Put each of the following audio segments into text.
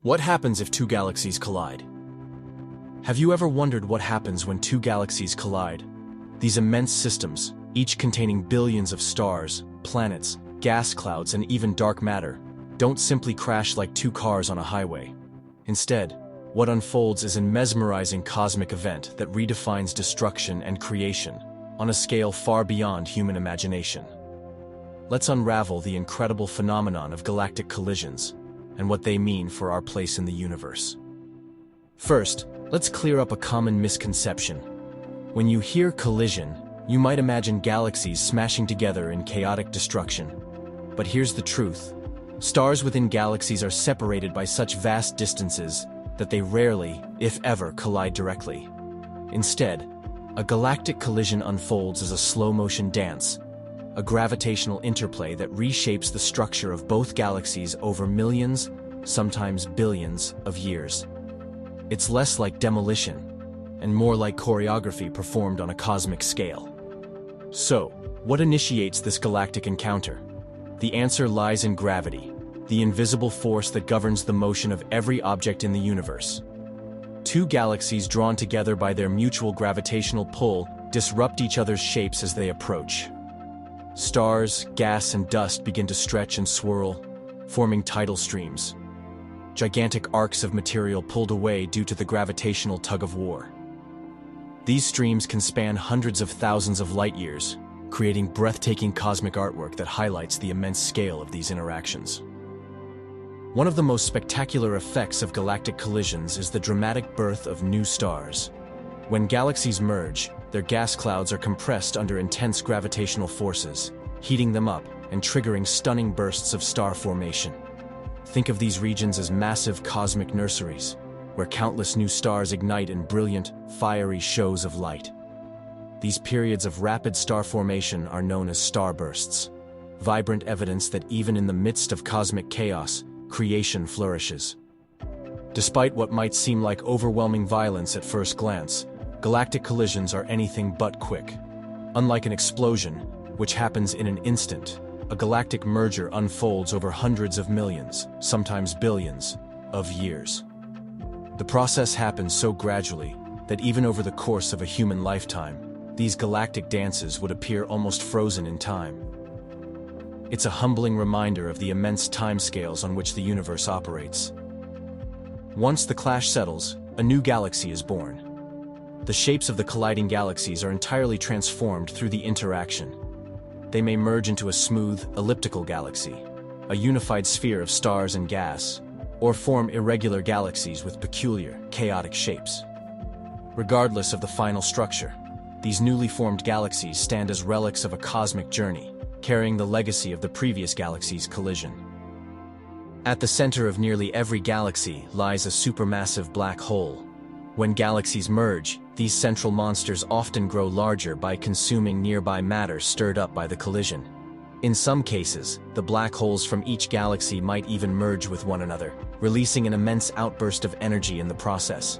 What happens if two galaxies collide? Have you ever wondered what happens when two galaxies collide? These immense systems, each containing billions of stars, planets, gas clouds, and even dark matter, don't simply crash like two cars on a highway. Instead, what unfolds is a mesmerizing cosmic event that redefines destruction and creation on a scale far beyond human imagination. Let's unravel the incredible phenomenon of galactic collisions and what they mean for our place in the universe. First, let's clear up a common misconception. When you hear collision, you might imagine galaxies smashing together in chaotic destruction. But here's the truth. Stars within galaxies are separated by such vast distances that they rarely, if ever, collide directly. Instead, a galactic collision unfolds as a slow-motion dance, a gravitational interplay that reshapes the structure of both galaxies over millions, sometimes billions, of years. It's less like demolition, and more like choreography performed on a cosmic scale. So, what initiates this galactic encounter? The answer lies in gravity, the invisible force that governs the motion of every object in the universe. Two galaxies drawn together by their mutual gravitational pull disrupt each other's shapes as they approach. Stars, gas, and dust begin to stretch and swirl, forming tidal streams. Gigantic arcs of material pulled away due to the gravitational tug-of-war. These streams can span hundreds of thousands of light-years, creating breathtaking cosmic artwork that highlights the immense scale of these interactions. One of the most spectacular effects of galactic collisions is the dramatic birth of new stars. When galaxies merge, their gas clouds are compressed under intense gravitational forces, heating them up and triggering stunning bursts of star formation. Think of these regions as massive cosmic nurseries, where countless new stars ignite in brilliant, fiery shows of light. These periods of rapid star formation are known as starbursts, vibrant evidence that even in the midst of cosmic chaos, creation flourishes. Despite what might seem like overwhelming violence at first glance, galactic collisions are anything but quick. Unlike an explosion, which happens in an instant, a galactic merger unfolds over hundreds of millions, sometimes billions, of years. The process happens so gradually that even over the course of a human lifetime, these galactic dances would appear almost frozen in time. It's a humbling reminder of the immense timescales on which the universe operates. Once the clash settles, a new galaxy is born. The shapes of the colliding galaxies are entirely transformed through the interaction. They may merge into a smooth, elliptical galaxy, a unified sphere of stars and gas, or form irregular galaxies with peculiar, chaotic shapes. Regardless of the final structure, these newly formed galaxies stand as relics of a cosmic journey, carrying the legacy of the previous galaxy's collision. At the center of nearly every galaxy lies a supermassive black hole. When galaxies merge, these central monsters often grow larger by consuming nearby matter stirred up by the collision. In some cases, the black holes from each galaxy might even merge with one another, releasing an immense outburst of energy in the process.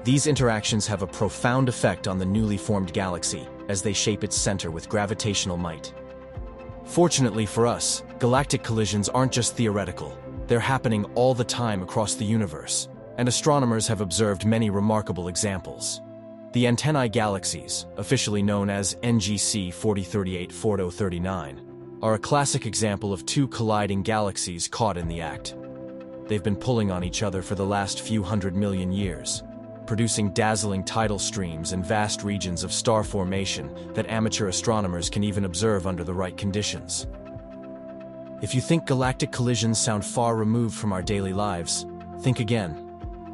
These interactions have a profound effect on the newly formed galaxy, as they shape its center with gravitational might. Fortunately for us, galactic collisions aren't just theoretical. They're happening all the time across the universe, and astronomers have observed many remarkable examples. The Antennae Galaxies, officially known as NGC 4038-4039, are a classic example of two colliding galaxies caught in the act. They've been pulling on each other for the last few hundred million years, producing dazzling tidal streams and vast regions of star formation that amateur astronomers can even observe under the right conditions. If you think galactic collisions sound far removed from our daily lives, think again.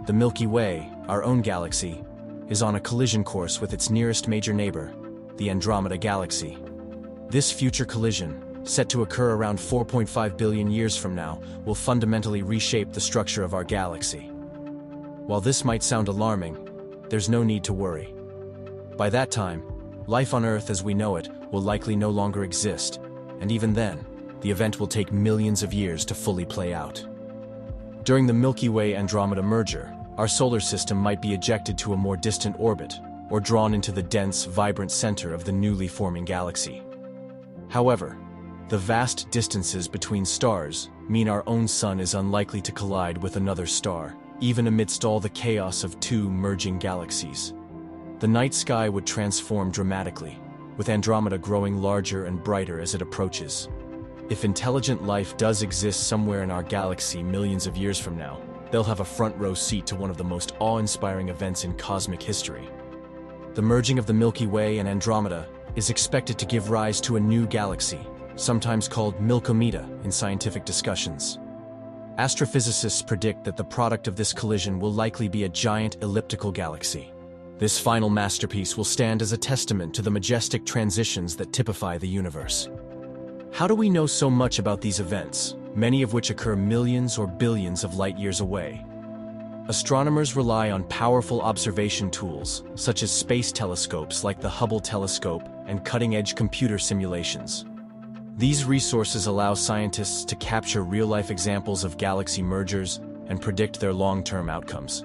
The Milky Way, our own galaxy, is on a collision course with its nearest major neighbor, the Andromeda Galaxy. This future collision, set to occur around 4.5 billion years from now, will fundamentally reshape the structure of our galaxy. While this might sound alarming, there's no need to worry. By that time, life on Earth as we know it will likely no longer exist, and even then, the event will take millions of years to fully play out. During the Milky Way Andromeda merger, our solar system might be ejected to a more distant orbit, or drawn into the dense, vibrant center of the newly forming galaxy. However, The vast distances between stars mean our own sun is unlikely to collide with another star, even amidst all the chaos of two merging galaxies. The night sky would transform dramatically, with Andromeda growing larger and brighter as it approaches. If intelligent life does exist somewhere in our galaxy millions of years from now, they'll have a front-row seat to one of the most awe-inspiring events in cosmic history. The merging of the Milky Way and Andromeda is expected to give rise to a new galaxy, sometimes called Milkomeda in scientific discussions. Astrophysicists predict that the product of this collision will likely be a giant elliptical galaxy. This final masterpiece will stand as a testament to the majestic transitions that typify the universe. How do we know so much about these events, many of which occur millions or billions of light-years away? Astronomers rely on powerful observation tools, such as space telescopes like the Hubble telescope and cutting-edge computer simulations. These resources allow scientists to capture real-life examples of galaxy mergers and predict their long-term outcomes.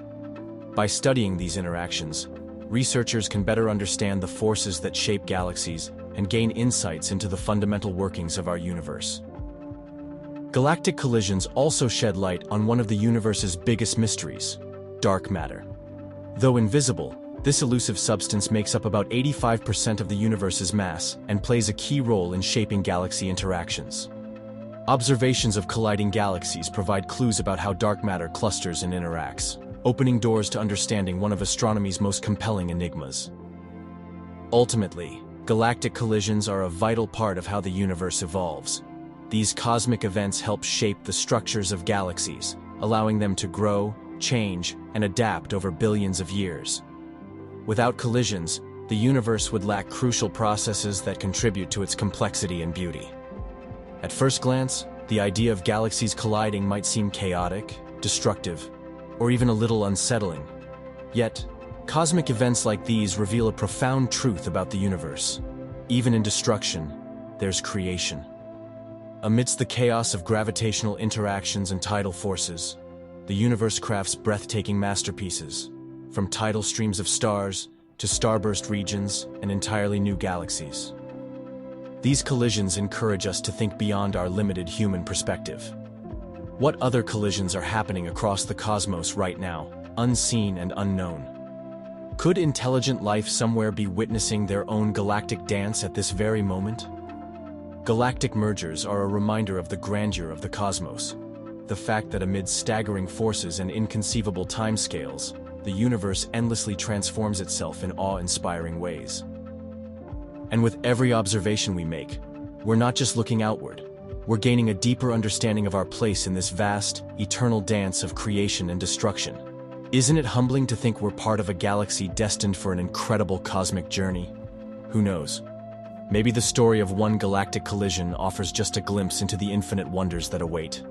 By studying these interactions, researchers can better understand the forces that shape galaxies and gain insights into the fundamental workings of our universe. Galactic collisions also shed light on one of the universe's biggest mysteries: dark matter. Though invisible, this elusive substance makes up about 85% of the universe's mass and plays a key role in shaping galaxy interactions. Observations of colliding galaxies provide clues about how dark matter clusters and interacts, opening doors to understanding one of astronomy's most compelling enigmas. Ultimately, galactic collisions are a vital part of how the universe evolves. These cosmic events help shape the structures of galaxies, allowing them to grow, change, and adapt over billions of years. Without collisions, the universe would lack crucial processes that contribute to its complexity and beauty. At first glance, the idea of galaxies colliding might seem chaotic, destructive, or even a little unsettling. Yet, cosmic events like these reveal a profound truth about the universe. Even in destruction, there's creation. Amidst the chaos of gravitational interactions and tidal forces, the universe crafts breathtaking masterpieces, from tidal streams of stars to starburst regions and entirely new galaxies. These collisions encourage us to think beyond our limited human perspective. What other collisions are happening across the cosmos right now, unseen and unknown? Could intelligent life somewhere be witnessing their own galactic dance at this very moment? Galactic mergers are a reminder of the grandeur of the cosmos, the fact that amid staggering forces and inconceivable timescales, the universe endlessly transforms itself in awe-inspiring ways. And with every observation we make, we're not just looking outward, we're gaining a deeper understanding of our place in this vast, eternal dance of creation and destruction. Isn't it humbling to think we're part of a galaxy destined for an incredible cosmic journey? Who knows? Maybe the story of one galactic collision offers just a glimpse into the infinite wonders that await.